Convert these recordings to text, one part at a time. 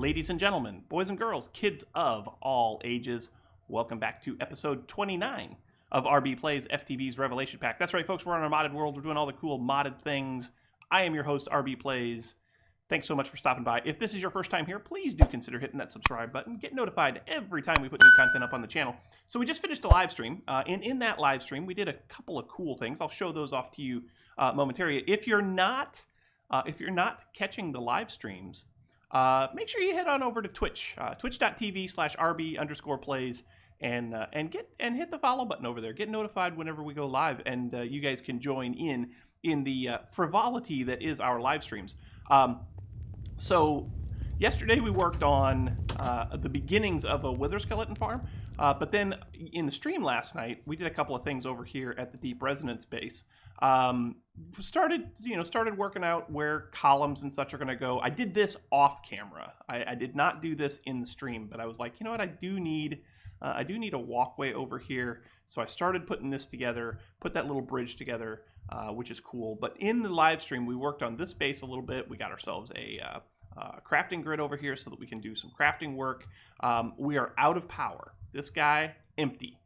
Ladies and gentlemen, boys and girls, kids of all ages, welcome back to episode 29 of rbPlays, FTB's Revelation Pack. That's right, folks, we're on a modded world. We're doing all the cool modded things. I am your host, rbPlays. Thanks so much for stopping by. If this is your first time here, please do consider hitting that subscribe button. Get notified every time we put new content up on the channel. So we just finished a live stream. In that live stream, we did a couple of cool things. I'll show those off to you momentarily. If you're not catching the live streams, make sure you head on over to Twitch, twitch.tv/rb_plays, and hit the follow button over there. Get notified whenever we go live, and you guys can join in the frivolity that is our live streams. So yesterday we worked on the beginnings of a wither skeleton farm, but then in the stream last night we did a couple of things over here at the Deep Resonance base. Started working out where columns and such are going to go. I did this off camera. I did not do this in the stream, but I was like, you know what, I do need a walkway over here. So I started putting this together, put that little bridge together, which is cool. But in the live stream, we worked on this base a little bit. We got ourselves a crafting grid over here so that we can do some crafting work. We are out of power. This guy, empty,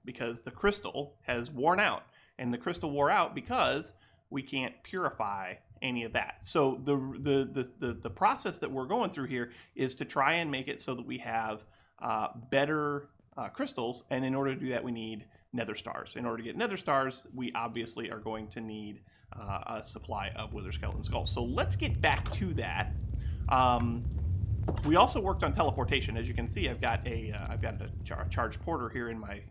because the crystal has worn out. And the crystal wore out because we can't purify any of that. So the process that we're going through here is to try and make it so that we have better crystals. And in order to do that, we need nether stars. In order to get nether stars, we obviously are going to need a supply of wither skeleton skulls. So let's get back to that. We also worked on teleportation. As you can see, I've got a charged porter here in my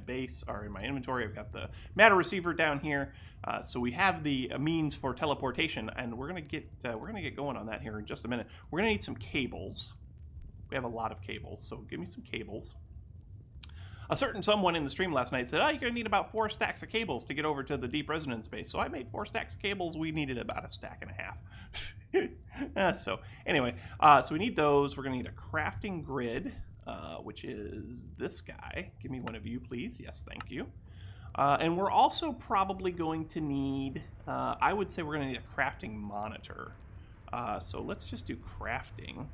base, or in my inventory. I've got the matter receiver down here, so we have the means for teleportation, and we're gonna get going on that here in just a minute. We're gonna need some cables. We have a lot of cables, so give me some cables. A certain someone in the stream last night said, "Oh, you're gonna need about 4 stacks of cables to get over to the Deep Resonance base." So I made 4 stacks of cables. We needed about a stack and a half. So anyway, so we need those. We're gonna need a crafting grid, which is this guy. Give me one of you, please. Yes, thank you. And we're also probably going to need, I would say we're gonna need a crafting monitor. So let's just do crafting.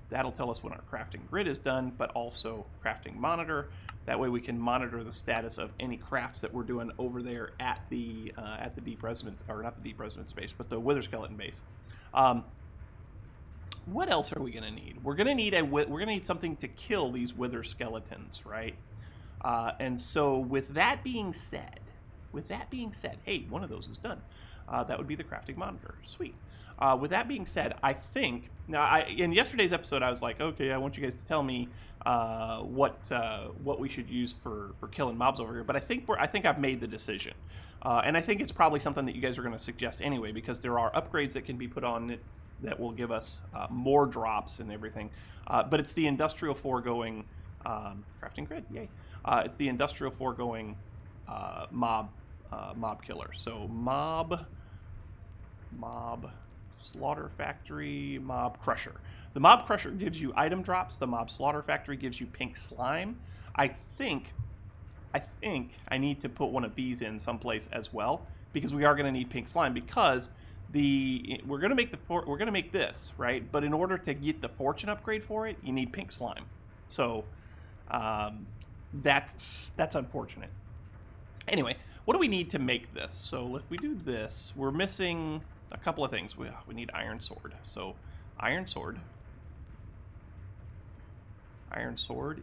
That'll tell us when our crafting grid is done, but also crafting monitor. That way we can monitor the status of any crafts that we're doing over there at the Deep Resonance, or not the Deep Resonance base, but the Wither Skeleton base. What else are we gonna need? We're gonna need something to kill these Wither Skeletons, right? And so with that being said, hey, one of those is done. That would be the crafting monitor. Sweet. With that being said, I think now in yesterday's episode I was like, okay, I want you guys to tell me what we should use for killing mobs over here. But I think I've made the decision, and I think it's probably something that you guys are going to suggest anyway, because there are upgrades that can be put on it that will give us more drops and everything. But it's the industrial foregoing crafting grid. Yay! It's the industrial foregoing mob killer. So mob slaughter factory, mob crusher. The mob crusher gives you item drops. The mob slaughter factory gives you pink slime. I think I need to put one of these in someplace as well, because we are going to need pink slime, because we're going to make this, right? But in order to get the fortune upgrade for it, you need pink slime. So that's unfortunate. Anyway, what do we need to make this? So if we do this, we're missing a couple of things. We need iron sword. So iron sword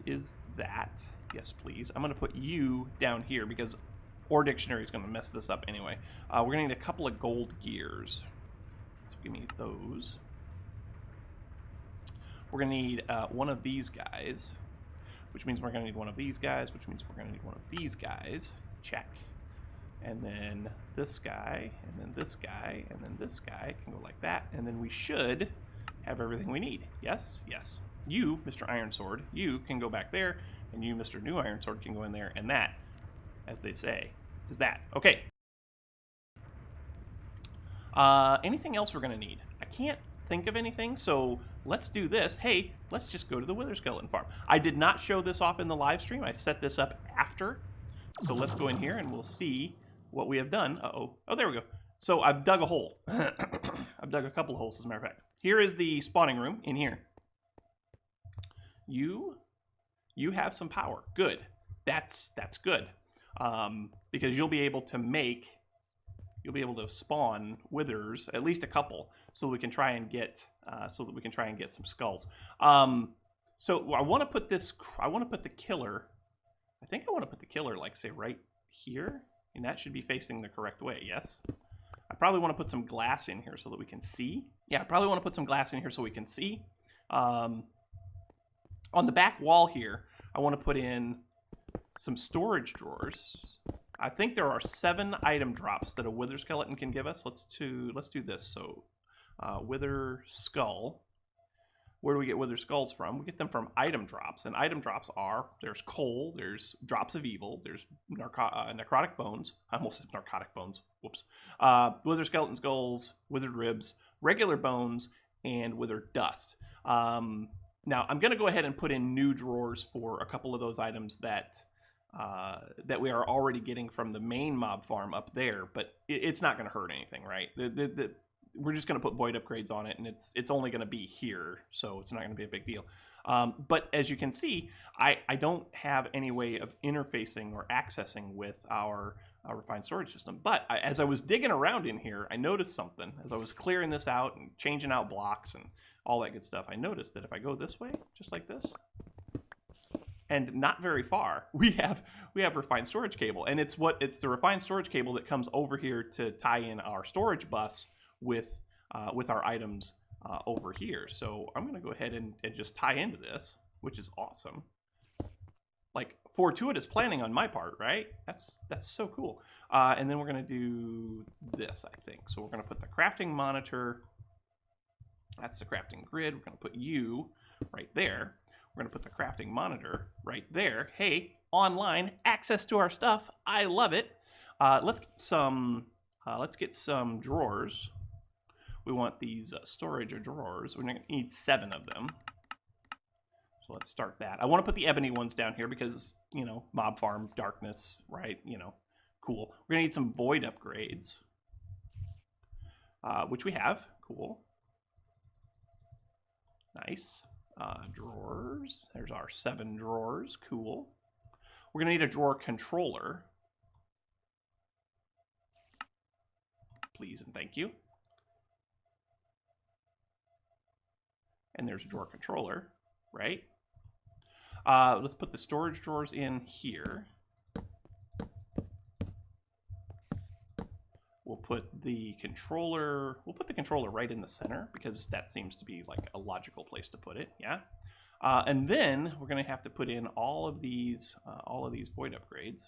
is that. Yes, please. I'm going to put you down here because Ore Dictionary is going to mess this up anyway. We're going to need a couple of gold gears. So give me those. We're going to need one of these guys, which means we're going to need one of these guys, which means we're going to need one of these guys. Check. And then this guy, and then this guy, and then this guy can go like that. And then we should have everything we need. Yes? Yes. You, Mr. Iron Sword, you can go back there, and you, Mr. New Iron Sword, can go in there. And that, as they say, is that. Okay. Anything else we're going to need? I can't think of anything, so let's do this. Hey, let's just go to the Wither Skeleton farm. I did not show this off in the live stream. I set this up after. So let's go in here, and we'll see what we have done. Oh, there we go. So I've dug a hole. I've dug a couple of holes, as a matter of fact. here is the spawning room in here. You have some power. Good. That's good. Because you'll be able to spawn withers, at least a couple, so we can try and get some skulls. So I want to put the killer. I think I want to put the killer, like, say, right here, and that should be facing the correct way. Yes. I probably want to put some glass in here so that we can see. Yeah, I probably want to put some glass in here so we can see. On the back wall here, I want to put in some storage drawers. I think there are 7 item drops that a wither skeleton can give us. Let's do this. So, wither skull. Where do we get wither skulls from? We get them from item drops, and item drops are, there's coal, there's drops of evil, there's necrotic bones. I almost said narcotic bones. Whoops. Wither skeleton skulls, withered ribs, regular bones, and withered dust. Now, I'm going to go ahead and put in new drawers for a couple of those items that we are already getting from the main mob farm up there, but it's not going to hurt anything, right? We're just going to put void upgrades on it, and it's only going to be here, so it's not going to be a big deal. But as you can see, I don't have any way of interfacing or accessing with our refined storage system. But as I was digging around in here, I noticed something. As I was clearing this out and changing out blocks and all that good stuff, I noticed that if I go this way, just like this, and not very far, we have refined storage cable, and it's the refined storage cable that comes over here to tie in our storage bus with our items over here. So I'm going to go ahead and just tie into this, which is awesome. Like, fortuitous planning on my part, right? That's so cool. And then we're going to do this, I think. So we're going to put the crafting monitor. That's the crafting grid. We're going to put you right there. We're going to put the crafting monitor right there. Hey, online access to our stuff. I love it. Let's get some drawers. We want these storage drawers. We're going to need 7 of them. So let's start that. I want to put the ebony ones down here because, you know, mob farm, darkness, right? You know, cool. We're going to need some void upgrades, which we have. Cool. Nice. Drawers. There's our 7 drawers. Cool. We're going to need a drawer controller. Please and thank you. And there's a drawer controller, right? Let's put the storage drawers in here. We'll put the controller right in the center because that seems to be like a logical place to put it, yeah? And then we're gonna have to put in all of these void upgrades.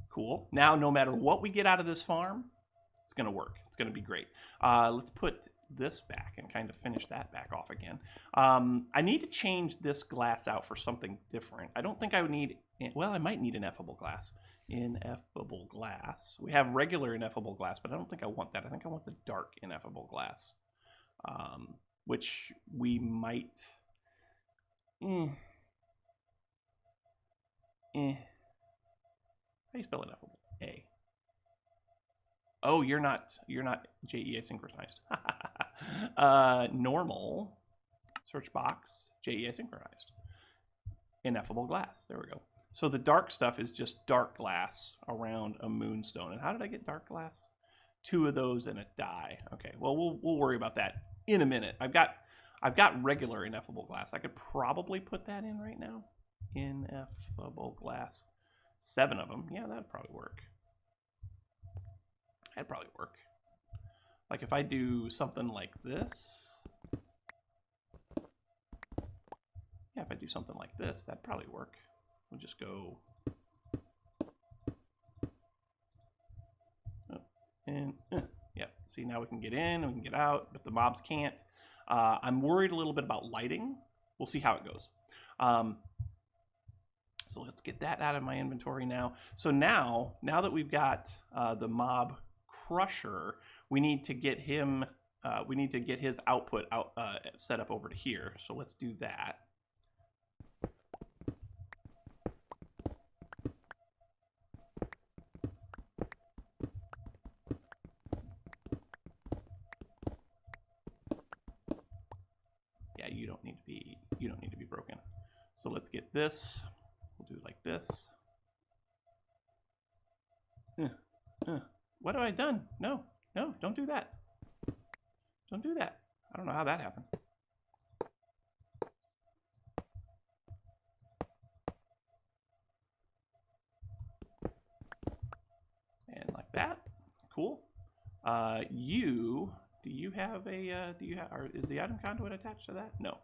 Cool. Now, no matter what we get out of this farm, it's gonna work. It's gonna be great. Let's put this back and kind of finish that back off again. I need to change this glass out for something different. I don't think I would need, well, I might need ineffable glass. Ineffable glass. We have regular ineffable glass, but I don't think I want that. I think I want the dark ineffable glass, which we might. How do you spell ineffable? A. Oh, you're not JEA synchronized. Normal search box JEA synchronized. Ineffable glass. There we go. So the dark stuff is just dark glass around a moonstone. And how did I get dark glass? 2 of those and a die. Okay. Well, we'll worry about that in a minute. I've got regular ineffable glass. I could probably put that in right now. Ineffable glass. 7 of them. Yeah, that'd probably work. That'd probably work. Like if I do something like this. Yeah, if I do something like this, that'd probably work. We'll just go. And yeah, see, now we can get in, we can get out, but the mobs can't. I'm worried a little bit about lighting. We'll see how it goes. So let's get that out of my inventory now. So now that we've got the mob crusher, we need to get him. We need to get his output out set up over to here. So let's do that. don't need to be broken. So let's get this. We'll do it like this. What have I done? No, don't do that. Don't do that. I don't know how that happened. And like that. Cool. Is the item conduit attached to that? No.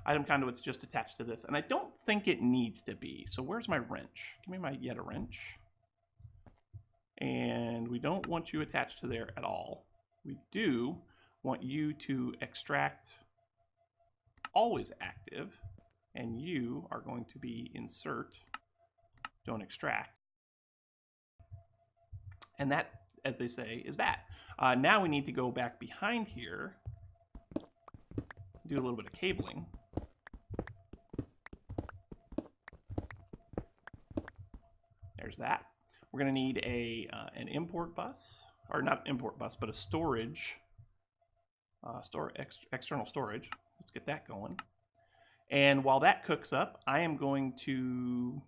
Item conduit's just attached to this, and I don't think it needs to be. So where's my wrench? Give me my yet a wrench. And we don't want you attached to there at all. We do want you to extract always active, and you are going to be insert, don't extract. And that, as they say, is that. Now we need to go back behind here, do a little bit of cabling. There's that. We're going to need an import bus, or not import bus, but a storage, external storage. Let's get that going. And while that cooks up, I am going to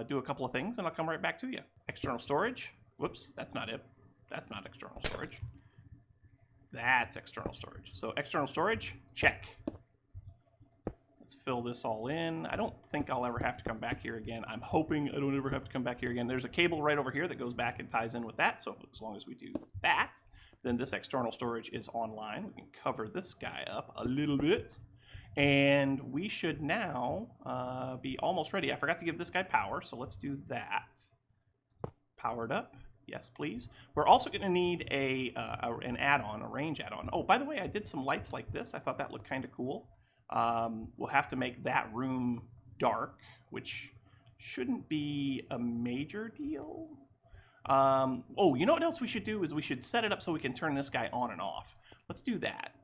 do a couple of things, and I'll come right back to you. External storage. Whoops, that's not it. That's not external storage. That's external storage. So external storage, check. Let's fill this all in. I don't think I'll ever have to come back here again. I'm hoping I don't ever have to come back here again. There's a cable right over here that goes back and ties in with that. So as long as we do that, then this external storage is online. We can cover this guy up a little bit. And we should now be almost ready. I forgot to give this guy power, so let's do that. Powered up. Yes, please. We're also going to need an add-on, a range add-on. Oh, by the way, I did some lights like this. I thought that looked kind of cool. We'll have to make that room dark, which shouldn't be a major deal. Oh, you know what else we should do is we should set it up so we can turn this guy on and off. Let's do that.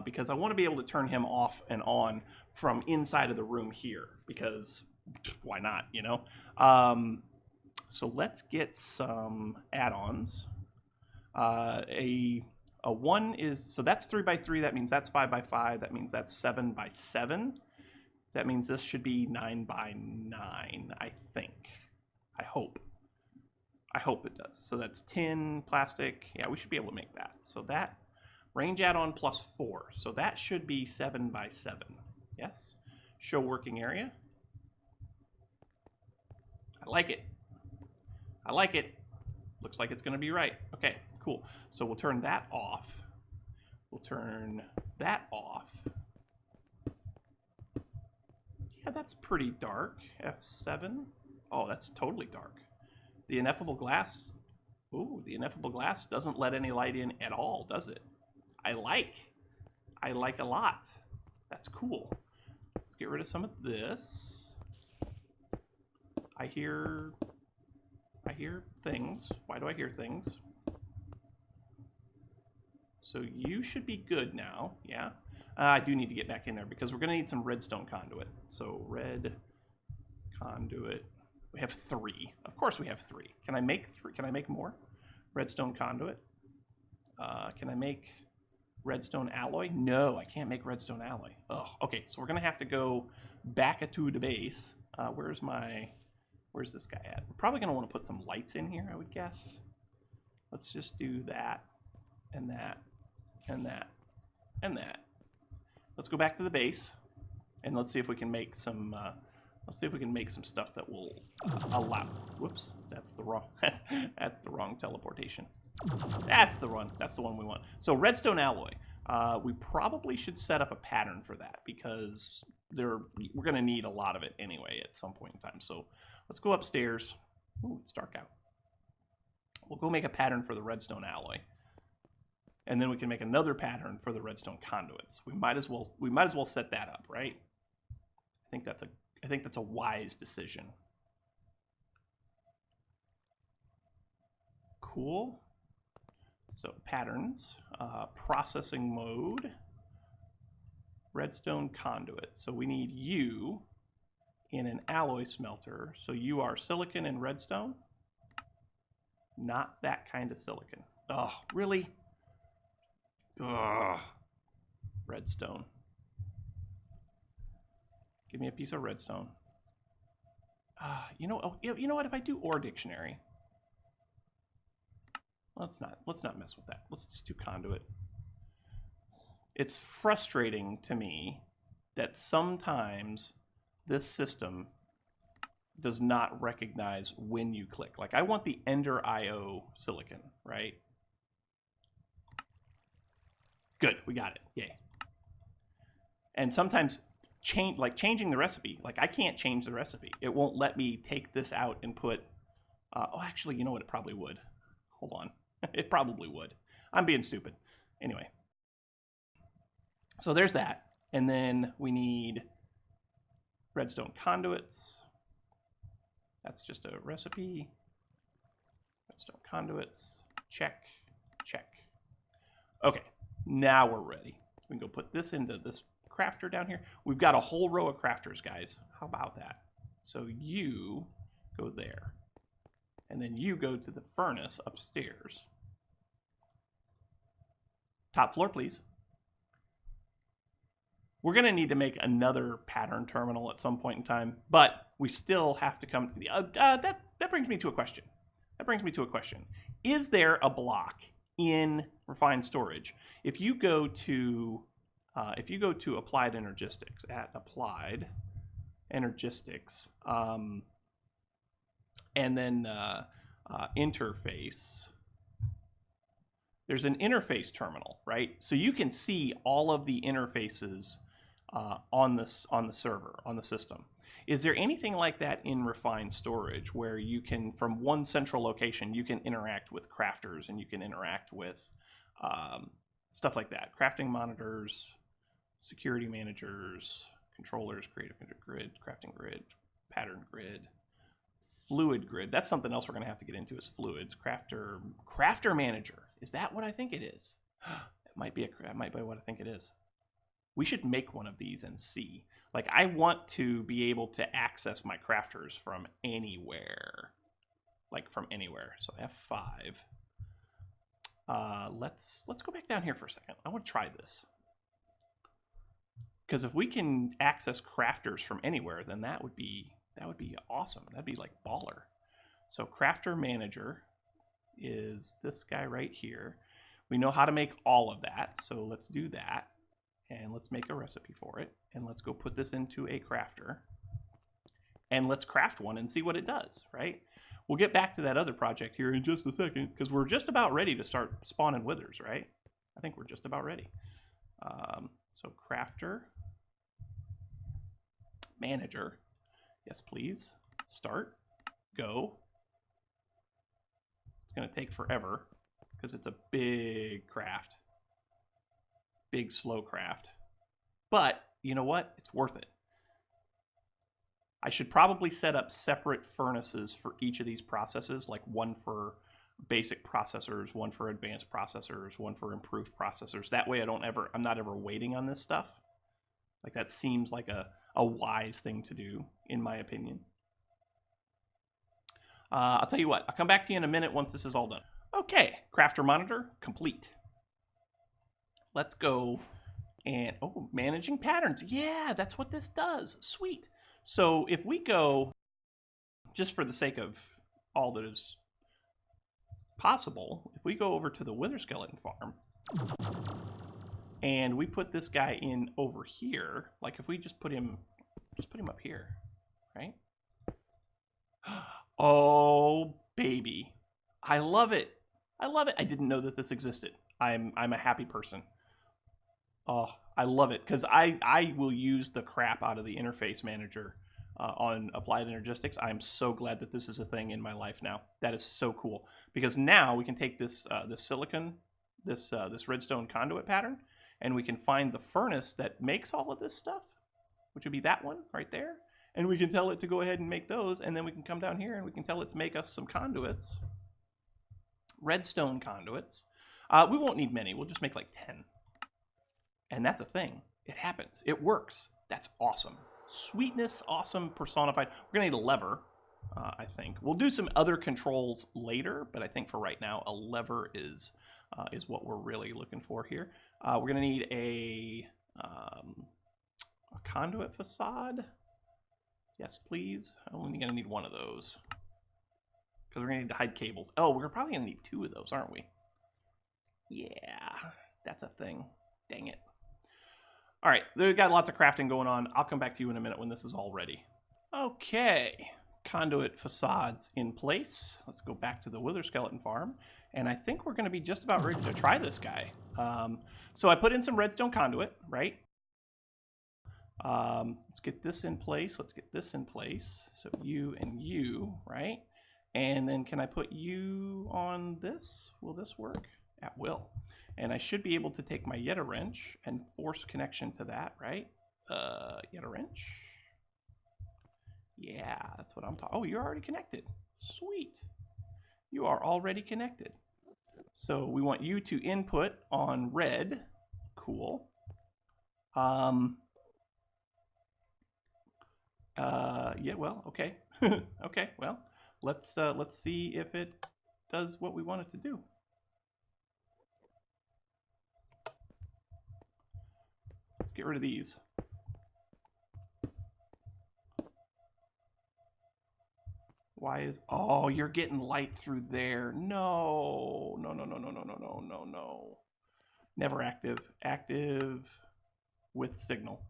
Because I want to be able to turn him off and on from inside of the room here, because why not, you know? So let's get some add-ons. A 1 is, so that's 3x3, that means that's 5x5, that means that's 7x7. That means this should be 9x9, I think. I hope it does. So that's tin, plastic, yeah, we should be able to make that. So that, range add-on plus 4, so that should be 7x7, yes? Show working area. I like it. I like it. Looks like it's going to be right. Okay, cool. So we'll turn that off. We'll turn that off. Yeah, that's pretty dark. F7. Oh, that's totally dark. The ineffable glass. Ooh, the ineffable glass doesn't let any light in at all, does it? I like a lot. That's cool. Let's get rid of some of this. I hear things. Why do I hear things? So you should be good now, yeah? I do need to get back in there because we're going to need some redstone conduit. So red conduit. We have 3. Of course we have 3. Can I make 3? Can I make more? Redstone conduit. Can I make redstone alloy? No, I can't make redstone alloy. Oh, okay. So we're going to have to go back to the base. Where's this guy at? We're probably going to want to put some lights in here, I would guess. Let's just do that, and that, and that, and that. Let's go back to the base, and let's see if we can make some. Let's see if we can make some stuff that will allow. Whoops, that's the wrong. That's the wrong teleportation. That's the one. That's the one we want. So redstone alloy. We probably should set up a pattern for that because we're going to need a lot of it anyway at some point in time. So let's go upstairs. Ooh, it's dark out. We'll go make a pattern for the redstone alloy, and then we can make another pattern for the redstone conduits. We might as well set that up, right? I think that's a wise decision. Cool. So patterns, processing mode, redstone conduit. So we need you in an alloy smelter. So you are silicon and redstone. Not that kind of silicon. Oh, really? Ugh. Redstone. Give me a piece of redstone. You know what? If I do ore dictionary, let's not mess with that. Let's just do conduit. It's frustrating to me that sometimes this system does not recognize when you click. Like, I want the Ender IO silicon, right? Good, we got it. Yay. And sometimes changing the recipe, like I can't change the recipe. It won't let me take this out and put oh, actually, you know what? It probably would. Hold on. It probably would. I'm being stupid. Anyway. So there's that. And then we need redstone conduits. That's just a recipe. Redstone conduits. Check. Check. Okay. Now we're ready. We can go put this into this crafter down here. We've got a whole row of crafters, guys. How about that? So you go there. And then you go to the furnace upstairs. Top floor, please. We're going to need to make another pattern terminal at some point in time, but we still have to come to the... that brings me to a question. Is there a block in refined storage? If you go to applied energistics, at applied energistics, and then interface, there's an interface terminal, right? So you can see all of the interfaces on the server, on the system. Is there anything like that in refined storage where you can, from one central location, you can interact with crafters and you can interact with stuff like that? Crafting monitors, security managers, controllers, creative grid, crafting grid, pattern grid, fluid grid. That's something else we're going to have to get into is fluids. Crafter manager. Is that what I think it is? It might be what I think it is. We should make one of these and see. Like, I want to be able to access my crafters from anywhere. Like, from anywhere. So F5. Let's go back down here for a second. I want to try this. Because if we can access crafters from anywhere, then that would be awesome. That'd be like baller. So crafter manager is this guy right here. We know how to make all of that, so let's do that. And let's make a recipe for it. And let's go put this into a crafter. And let's craft one and see what it does, right? We'll get back to that other project here in just a second, because we're just about ready to start spawning withers, right? I think we're just about ready. So crafter manager. Yes, please. Start. Go. It's going to take forever because it's a big craft. Big, slow craft. But you know what? It's worth it. I should probably set up separate furnaces for each of these processes, like one for basic processors, one for advanced processors, one for improved processors. That way I'm not ever waiting on this stuff. Like, that seems like a wise thing to do, in my opinion. I'll tell you what, I'll come back to you in a minute once this is all done. Okay, crafter monitor complete. Let's go and, managing patterns. Yeah, that's what this does. Sweet. So if we go, just for the sake of all that is possible, if we go over to the wither skeleton farm and we put this guy in over here, like if we just put him up here, right? Oh, baby. I love it. I love it. I didn't know that this existed. I'm a happy person. Oh, I love it, because I will use the crap out of the interface manager on applied energistics. I'm so glad that this is a thing in my life now. That is so cool, because now we can take this silicon, this redstone conduit pattern, and we can find the furnace that makes all of this stuff, which would be that one right there, and we can tell it to go ahead and make those, and then we can come down here and we can tell it to make us some conduits, redstone conduits. We won't need many. We'll just make like 10. And that's a thing. It happens. It works. That's awesome. Sweetness, awesome, personified. We're going to need a lever, I think. We'll do some other controls later, but I think for right now, a lever is what we're really looking for here. We're going to need a conduit facade. Yes, please. I'm only gonna need one of those. Because we're gonna need to hide cables. Oh, we're probably gonna need 2 of those, aren't we? Yeah, that's a thing. Dang it. All right, we've got lots of crafting going on. I'll come back to you in a minute when this is all ready. Okay, conduit facades in place. Let's go back to the Wither Skeleton farm. And I think we're gonna be just about ready to try this guy. So I put in some redstone conduit, right? Let's get this in place. Let's get this in place. So you and you, right? And then can I put you on this? Will this work? At will. And I should be able to take my Yeta wrench and force connection to that, right? Yeta wrench. Yeah, that's what I'm talking. Oh, you're already connected. Sweet. You are already connected. So we want you to input on red. Cool. Yeah, well, okay. Okay, well, let's see if it does what we want it to do. Let's get rid of these. Why is... Oh, you're getting light through there. No. No, no, no, no, no, no, no, no, no. Never active. Active with signal.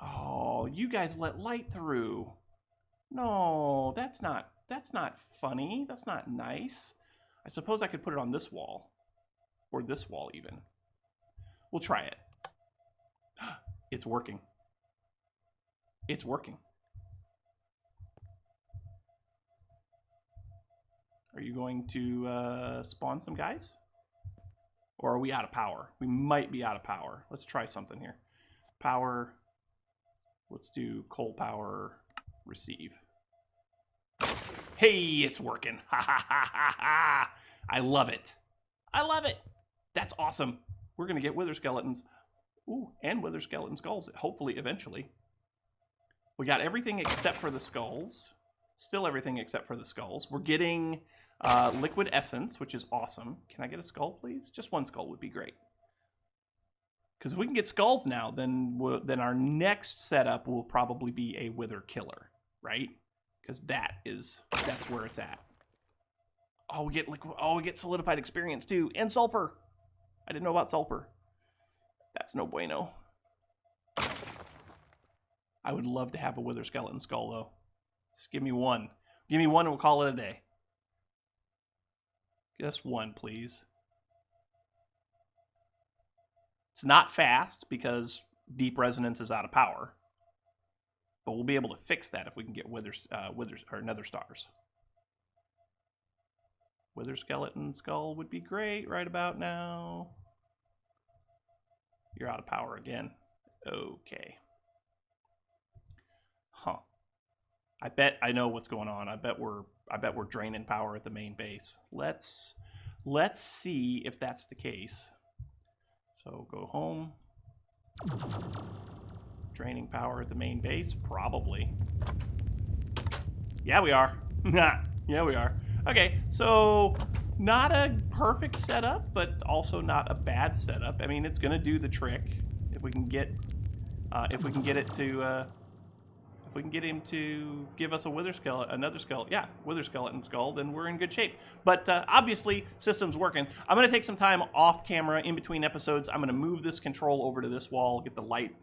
Oh, you guys let light through. No, that's not funny. That's not nice. I suppose I could put it on this wall. Or this wall even. We'll try it. It's working. It's working. Are you going to spawn some guys? Or are we out of power? We might be out of power. Let's try something here. Power. Let's do coal power receive. Hey, it's working. Ha ha ha ha ha. I love it. I love it. That's awesome. We're going to get wither skeletons. Ooh, and wither skeleton skulls, hopefully, eventually. We got everything except for the skulls. Still everything except for the skulls. We're getting liquid essence, which is awesome. Can I get a skull, please? Just one skull would be great. Because if we can get skulls now, then our next setup will probably be a wither killer, right? Because that's where it's at. Oh, we get liquid. Oh, we get solidified experience too, and sulfur. I didn't know about sulfur. That's no bueno. I would love to have a wither skeleton skull though. Just give me one. Give me one and we'll call it a day. Just one, please. It's not fast because deep resonance is out of power. But we'll be able to fix that if we can get withers or nether stars. Wither skeleton skull would be great right about now. You're out of power again. Okay. Huh. I bet I know what's going on. I bet we're draining power at the main base. Let's see if that's the case. So go home. Draining power at the main base? Probably. Yeah, we are. Yeah, we are. Okay, so not a perfect setup, but also not a bad setup. I mean, it's gonna do the trick if we can get him to give us a wither skeleton, another skeleton, yeah, wither skeleton skull, then we're in good shape. But obviously, system's working. I'm gonna take some time off camera in between episodes. I'm gonna move this control over to this wall, get the light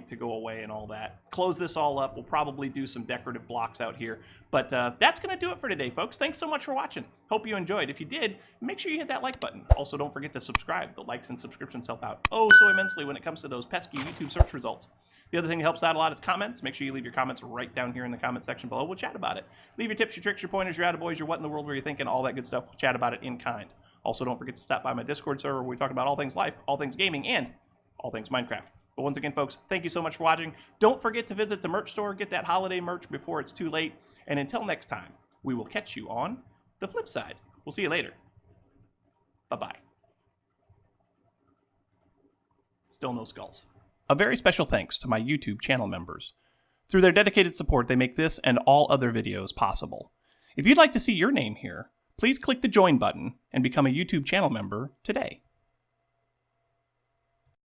to go away and all that. Close this all up. We'll probably do some decorative blocks out here. But that's going to do it for today, folks. Thanks so much for watching. Hope you enjoyed. If you did, make sure you hit that like button. Also, don't forget to subscribe. The likes and subscriptions help out oh so immensely when it comes to those pesky YouTube search results. The other thing that helps out a lot is comments. Make sure you leave your comments right down here in the comment section below. We'll chat about it. Leave your tips, your tricks, your pointers, your attaboys, your what in the world were you thinking, all that good stuff. We'll chat about it in kind. Also, don't forget to stop by my Discord server where we talk about all things life, all things gaming, and all things Minecraft. But once again, folks, thank you so much for watching. Don't forget to visit the merch store, get that holiday merch before it's too late. And until next time, we will catch you on the flip side. We'll see you later. Bye-bye. Still no skulls. A very special thanks to my YouTube channel members. Through their dedicated support, they make this and all other videos possible. If you'd like to see your name here, please click the join button and become a YouTube channel member today.